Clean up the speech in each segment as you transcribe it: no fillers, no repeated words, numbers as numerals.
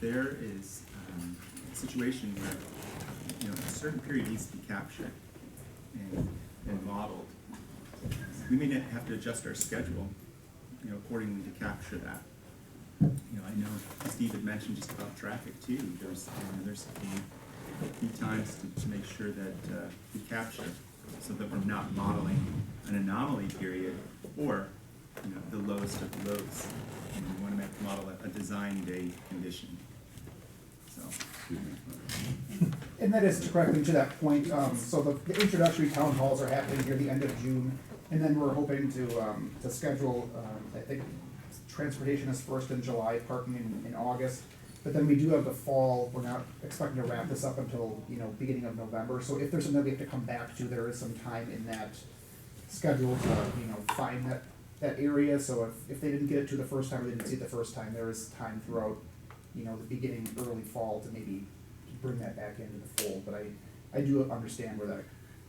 there is a situation where a certain period needs to be captured and modeled, we may have to adjust our schedule accordingly to capture that. I know Steve had mentioned just about traffic too. There's a few times to make sure that we capture so that we're not modeling an anomaly period or the lowest of the lows. We want to model a design day condition. So. And that is correctly to that point. So the introductory town halls are happening here the end of June, and then we're hoping to schedule. I think transportation is first in July, parking in August. But then we do have the fall. We're not expecting to wrap this up until beginning of November. So if there's something we have to come back to, there is some time in that schedule to find that area. So if they didn't get it to the first time or they didn't see it the first time, there is time throughout the beginning early fall to maybe bring that back into the fold. But I do understand where that.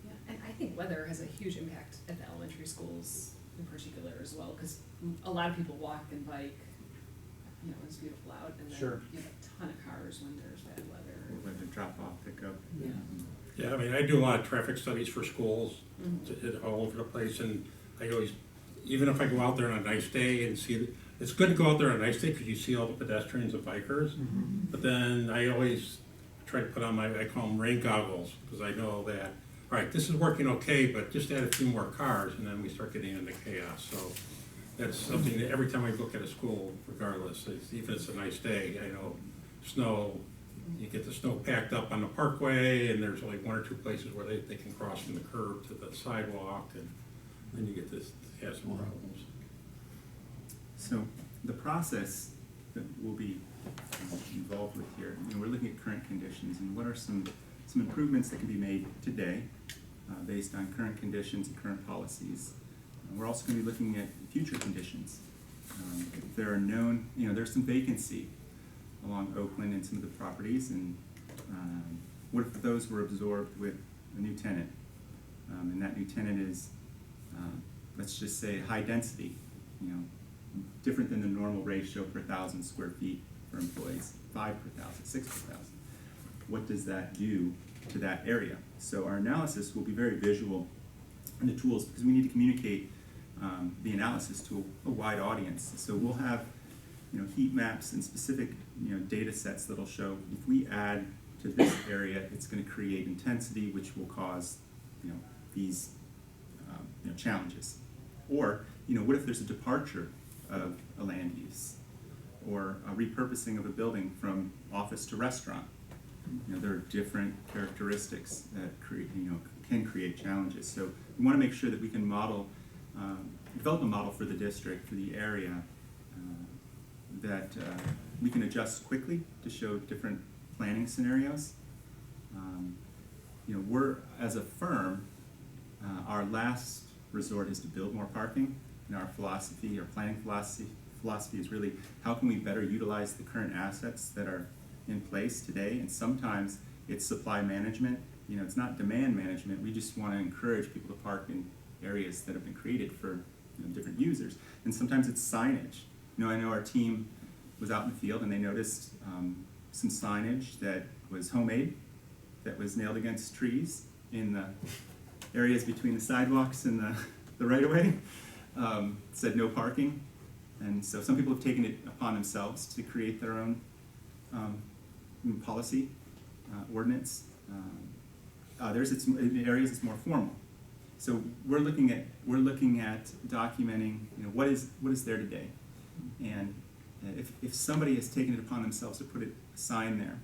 Yeah, and I think weather has a huge impact at the elementary schools in particular as well, because a lot of people walk and bike. It's beautiful out, and then Sure. you have a ton of cars when there's bad weather. When the drop off, pick up. Yeah. Yeah, I mean, I do a lot of traffic studies for schools Mm-hmm. all over the place, and I always, even if I go out there on a nice day and see, it's good to go out there on a nice day because you see all the pedestrians and bikers, but then I always try to put on I call them rain goggles, because I know that, all right, this is working okay, but just add a few more cars, and then we start getting into chaos. So that's something that every time I look at a school, regardless, even if it's a nice day, I know snow, you get the snow packed up on the parkway, and there's only one or two places where they can cross from the curb to the sidewalk, and then you get some problems. So the process that we'll be involved with here, we're looking at current conditions and what are some improvements that can be made today based on current conditions and current policies. We're also going to be looking at future conditions. If there are known, there's some vacancy along Oakland and some of the properties, and what if those were absorbed with a new tenant? And that new tenant is, let's just say, high density, different than the normal ratio per 1,000 square feet for employees, 5 per 1,000, 6 per 1,000. What does that do to that area? So our analysis will be very visual in the tools because we need to communicate the analysis to a wide audience. So we'll have heat maps and specific data sets that'll show if we add to this area, it's going to create intensity, which will cause these challenges. Or what if there's a departure of a land use or a repurposing of a building from office to restaurant? There are different characteristics that can create challenges. So we want to make sure that we can develop a model for the district, for the area, that we can adjust quickly to show different planning scenarios. We're, as a firm, our last resort is to build more parking. And our philosophy, our planning philosophy is really how can we better utilize the current assets that are in place today. And sometimes it's supply management. It's not demand management. We just want to encourage people to park in areas that have been created for different users. And sometimes it's signage. I know our team was out in the field and they noticed some signage that was homemade, that was nailed against trees in the areas between the sidewalks and the right-of-way. Said no parking. And so some people have taken it upon themselves to create their own policy, ordinance. There's in areas it's more formal. So we're looking at documenting what is there today, and if somebody has taken it upon themselves to put a sign there,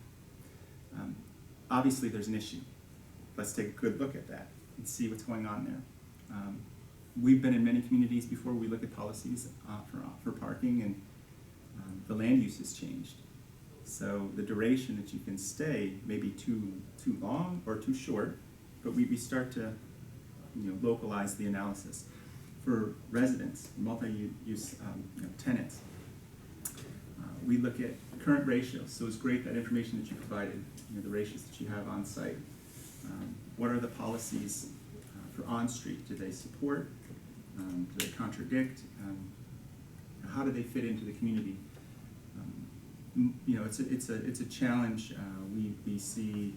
obviously there's an issue. Let's take a good look at that and see what's going on there. We've been in many communities before. We look at policies for parking, and the land use has changed. So the duration that you can stay may be too long or too short, but we start to localize the analysis. For residents, multi-use tenants, we look at current ratios. So it's great that information that you provided, the ratios that you have on site. What are the policies for on-street? Do they support? Do they contradict? How do they fit into the community? you know, it's a challenge. We see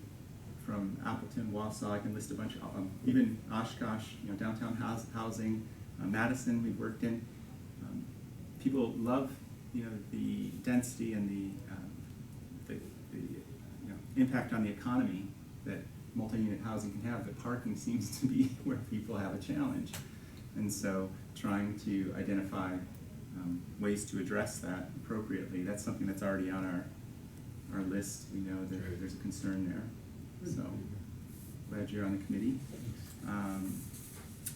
from Appleton, Wausau, I can list a bunch of, even Oshkosh, you know, downtown housing, Madison we've worked in. People love, you know, the density and the you know, impact on the economy that multi-unit housing can have, but parking seems to be where people have a challenge. And so trying to identify ways to address that appropriately, that's something that's already on our list. We know that there's a concern there. So glad you're on the committee.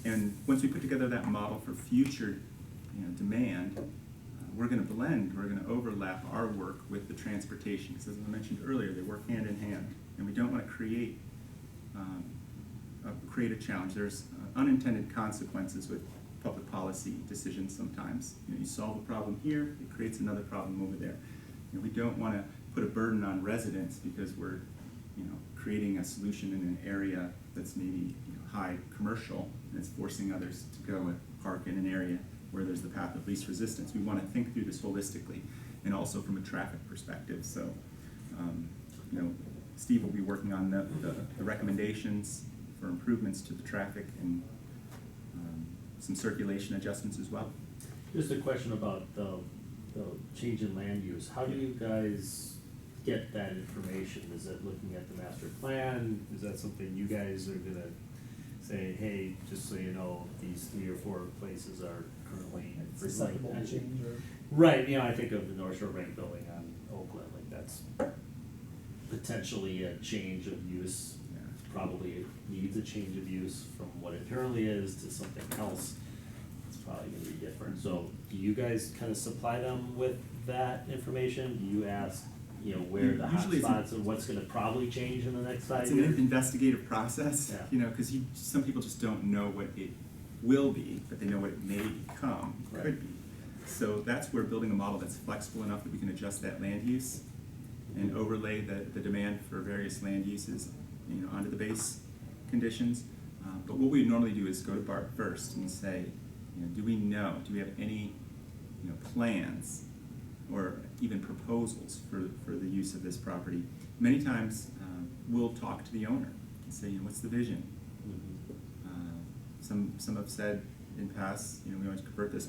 And once we put together that model for future, you know, demand, we're going to overlap our work with the transportation, because as I mentioned earlier, they work hand in hand, and we don't want to create a challenge. There's unintended consequences with public policy decisions sometimes. You know, you solve a problem here, it creates another problem over there. You know, we don't want to put a burden on residents because we're, you know, creating a solution in an area that's maybe, you know, high commercial, and it's forcing others to go and park in an area where there's the path of least resistance. We want to think through this holistically, and also from a traffic perspective. So, you know, Steve will be working on the recommendations for improvements to the traffic and some circulation adjustments as well. Just a question about the change in land use. How do you guys get that information? Is it looking at the master plan? Is that something you guys are gonna say, hey, just so you know, these 3 or 4 places are currently Susceptible to change or? Right, you know, I think of the North Shore Bank building on Oakland, like that's potentially a change of use. Yeah. Probably needs a change of use from what it currently is to something else. It's probably gonna be different. So do you guys kind of supply them with that information? Do you ask, you know, where the hot Usually it's spots and what's gonna probably change in the next 5 It's years? an investigative process, Yeah. you know, because some people just don't know what it will be, but they know what it may become, Right. could be. So that's where building a model that's flexible enough that we can adjust that land use and overlay the demand for various land uses, you know, onto the base conditions. But what we normally do is go to Bart first and say, you know, do we have any, you know, plans or even proposals for the use of this property? Many times we'll talk to the owner and say, you know, what's the vision? Some have said in past, you know, we want to convert this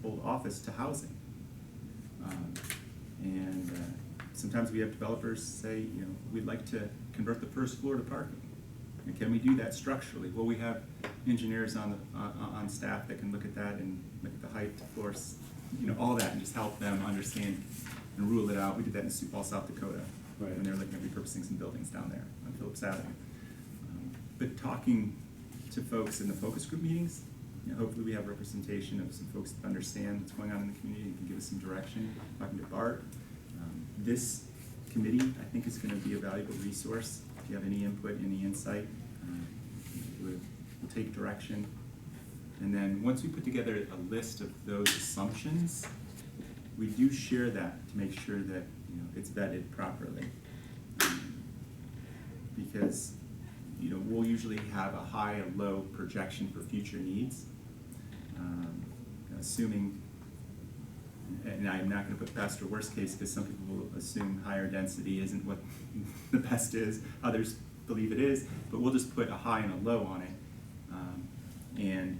old office to housing. Sometimes we have developers say, you know, we'd like to convert the first floor to parking. And can we do that structurally? Well, we have engineers on staff that can look at that and look at the height, floors, you know, all that, and just help them understand and rule it out. We did that in Sioux Falls, South Dakota, Right. when they were looking at repurposing some buildings down there on Phillips Avenue. But talking to folks in the focus group meetings, you know, hopefully we have representation of some folks that understand what's going on in the community and can give us some direction. Talking to Bart, this committee I think is going to be a valuable resource. If you have any input, any insight, we'll take direction. And then once we put together a list of those assumptions, we do share that to make sure that, you know, it's vetted properly. Because, you know, we'll usually have a high and low projection for future needs, assuming, and I'm not going to put best or worst case because some people will assume higher density isn't what the best is. Others believe it is, but we'll just put a high and a low on it, and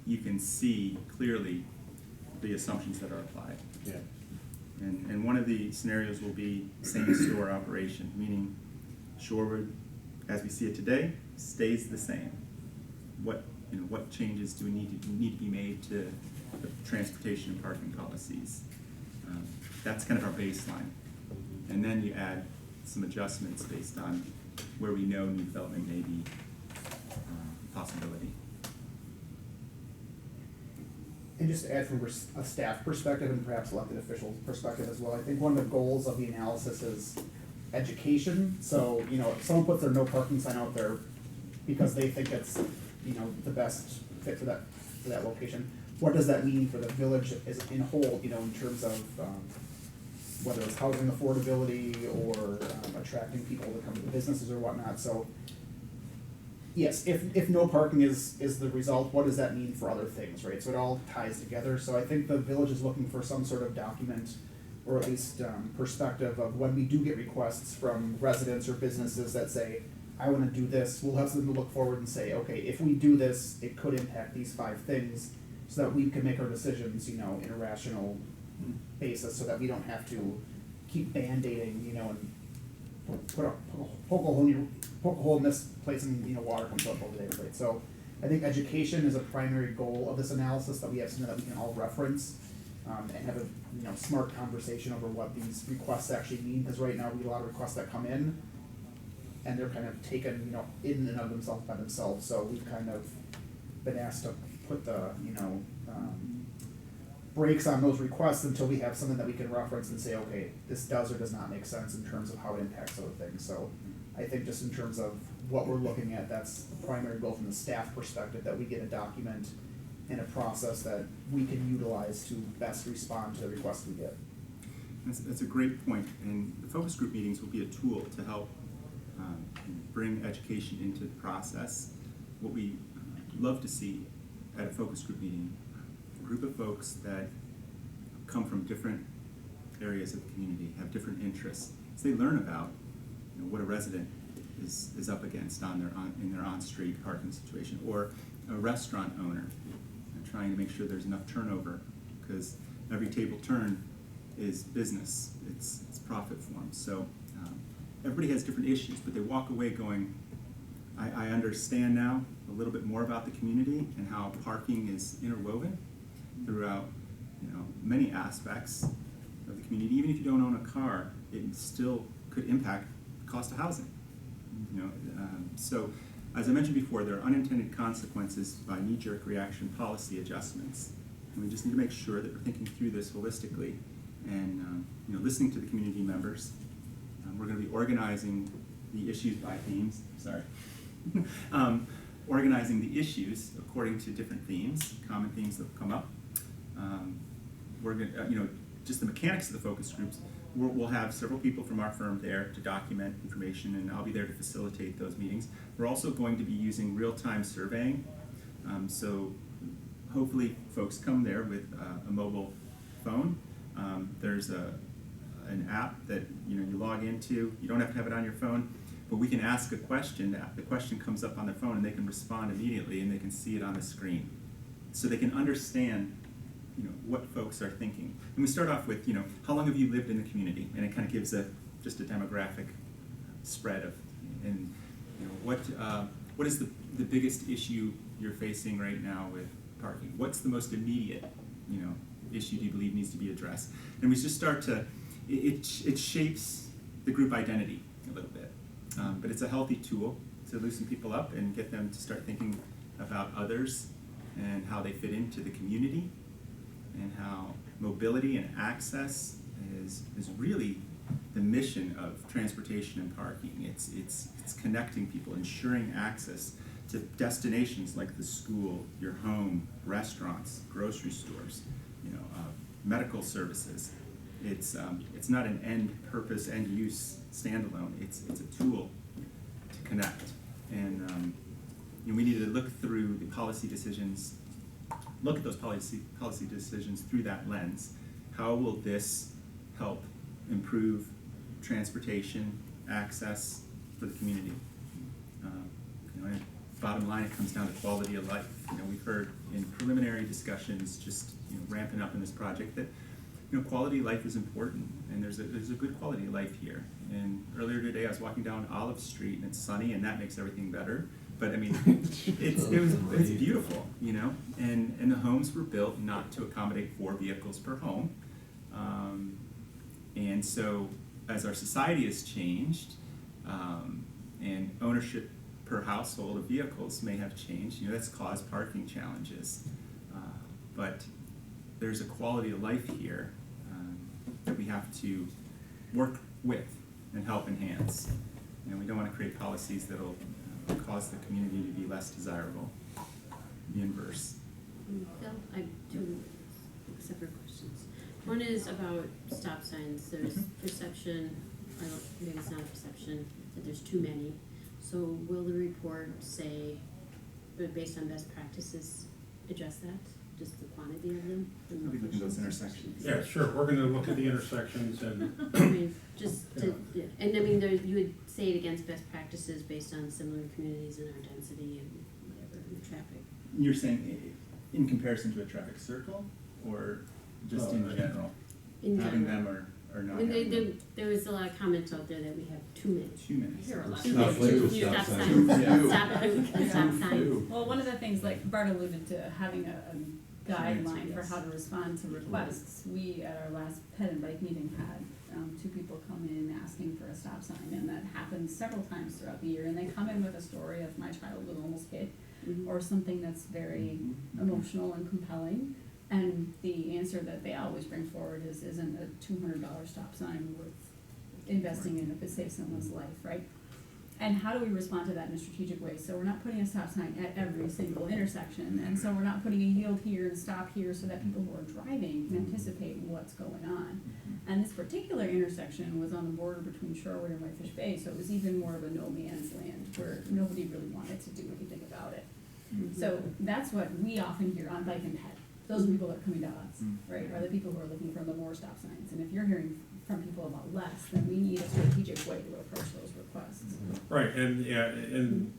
you can see clearly the assumptions that are applied. Yeah. And one of the scenarios will be same store operation, meaning Shorewood, as we see it today, stays the same. What changes do we need to be made to the transportation and parking policies? That's kind of our baseline, and then you add some adjustments based on where we know new development may be a possibility. And just to add from a staff perspective and perhaps elected officials perspective as well, I think one of the goals of the analysis is education. So, you know, if someone puts their no parking sign out there because they think it's, you know, the best fit for that location, what does that mean for the village as in whole, you know, in terms of whether it's housing affordability or attracting people to come to the businesses or whatnot. So yes, if no parking is the result, what does that mean for other things, right? So it all ties together. So I think the village is looking for some sort of document or at least perspective of when we do get requests from residents or businesses that say, I wanna do this, we'll have something to look forward and say, okay, if we do this, it could impact these 5 things, so that we can make our decisions, in a rational basis, so that we don't have to keep band-aiding, and poke a hole in this place and, water comes up over there, right? So I think education is a primary goal of this analysis, that we have something that we can all reference, and have a, smart conversation over what these requests actually mean, because right now we get a lot of requests that come in, and they're kind of taken, in and of themselves by themselves, so we've kind of been asked to put the, brakes on those requests until we have something that we can reference and say, okay, this does or does not make sense in terms of how it impacts other things. So I think just in terms of what we're looking at, that's the primary goal from the staff perspective, that we get a document and a process that we can utilize to best respond to the requests we get. That's a great point, and the focus group meetings will be a tool to help bring education into the process. What we love to see at a focus group meeting, a group of folks that come from different areas of the community, have different interests, so they learn about what a resident is up against in their on-street parking situation, or a restaurant owner trying to make sure there's enough turnover, because every table turn is business, it's profit form. So everybody has different issues, but they walk away going, I understand now a little bit more about the community and how parking is interwoven throughout many aspects of the community. Even if you don't own a car, it still could impact the cost of housing. So as I mentioned before, there are unintended consequences by knee-jerk reaction policy adjustments. And we just need to make sure that we're thinking through this holistically and listening to the community members. We're going to be organizing the issues by themes. Sorry. Organizing the issues according to different themes, common themes that will come up. We're going to, just the mechanics of the focus groups. We'll have several people from our firm there to document information, and I'll be there to facilitate those meetings. We're also going to be using real-time surveying. So hopefully folks come there with a mobile phone. There's an app that you log into. You don't have to have it on your phone, but we can ask a question. The question comes up on their phone, and they can respond immediately, and they can see it on the screen, so they can understand what folks are thinking. And we start off with how long have you lived in the community, and it kind of gives just a demographic spread of, and what is the biggest issue you're facing right now with parking? What's the most immediate issue do you believe needs to be addressed? And we just start to it shapes the group identity a little bit, but it's a healthy tool to loosen people up and get them to start thinking about others and how they fit into the community, and how mobility and access is really the mission of transportation and parking. It's connecting people, ensuring access to destinations like the school, your home, restaurants, grocery stores, medical services. It's not an end purpose, end use standalone. It's a tool to connect, and we need to look through the policy decisions. Look at those policy decisions through that lens. How will this help improve transportation access for the community? And bottom line, it comes down to quality of life. We've heard in preliminary discussions, just ramping up in this project, that quality of life is important, and there's a good quality of life here. And earlier today, I was walking down Olive Street, and it's sunny, and that makes everything better. But I mean, it's beautiful, and the homes were built not to accommodate 4 vehicles per home. And so as our society has changed, and ownership per household of vehicles may have changed, that's caused parking challenges. But there's a quality of life here that we have to work with and help enhance. We don't want to create policies that'll cause the community to be less desirable, the inverse. Phil, I have 2 separate questions. One is about stop signs. There's perception, maybe it's not a perception, that there's too many. So will the report say, based on best practices, address that? just the quantity of them? the I'll be looking at those locations? intersections. Yeah, sure, we're gonna look at the intersections and, I mean, just to, yeah, and I mean, there, you would say it against best practices based on similar communities and our density and whatever, and the traffic. You're saying in comparison to a traffic circle, or just in general? In Having general. them or I not mean, having them? there was a lot of comments out there that we have too many. Too many. Here are a lot. Too Stop many. few. Stop Stop signs, signs. stop signs. Well, one of the things, like Bart alluded to, having a guideline for how to respond to requests. We, at our last ped and bike meeting, had two people come in asking for a stop sign, and that happens several times throughout the year. And they come in with a story of my child was almost hit, Mhm. or something that's very emotional and compelling. And the answer that they always bring forward is, isn't a $200 stop sign worth investing in if it saves someone's life, right? And how do we respond to that in a strategic way? So we're not putting a stop sign at every single intersection, and so we're not putting a yield here and stop here so that people who are driving can anticipate what's going on. And this particular intersection was on the border between Shorewood and Whitefish Bay, so it was even more of a no man's land where nobody really wanted to do anything about it. So that's what we often hear on Bike and Ped. Those are people that are coming to us, right, are the people who are looking for the more stop signs. And if you're hearing from people about less, then we need a strategic way to approach those requests. right, and, yeah, and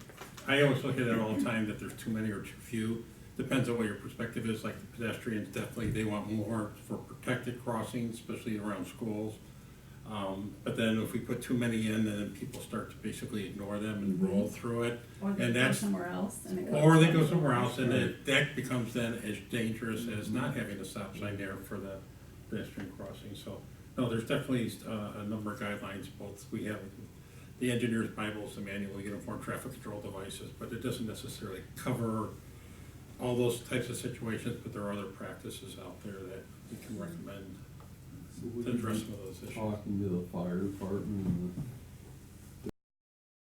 I always look at it all the time that there's too many or too few. Depends on what your perspective is, like the pedestrians, definitely, they want more for protected crossings, especially around schools. But then if we put too many in, then people start to basically ignore them and roll through it. Or they And go that's- somewhere else and it goes. Or they go somewhere else, and that becomes then as dangerous as not having a stop sign there for the pedestrian crossing. So, no, there's definitely a number of guidelines, both we have the engineer's Bibles, the manual, uniform traffic control devices, but it doesn't necessarily cover all those types of situations, but there are other practices out there that we can recommend So would to you address be some of those issues. talking to the fire department and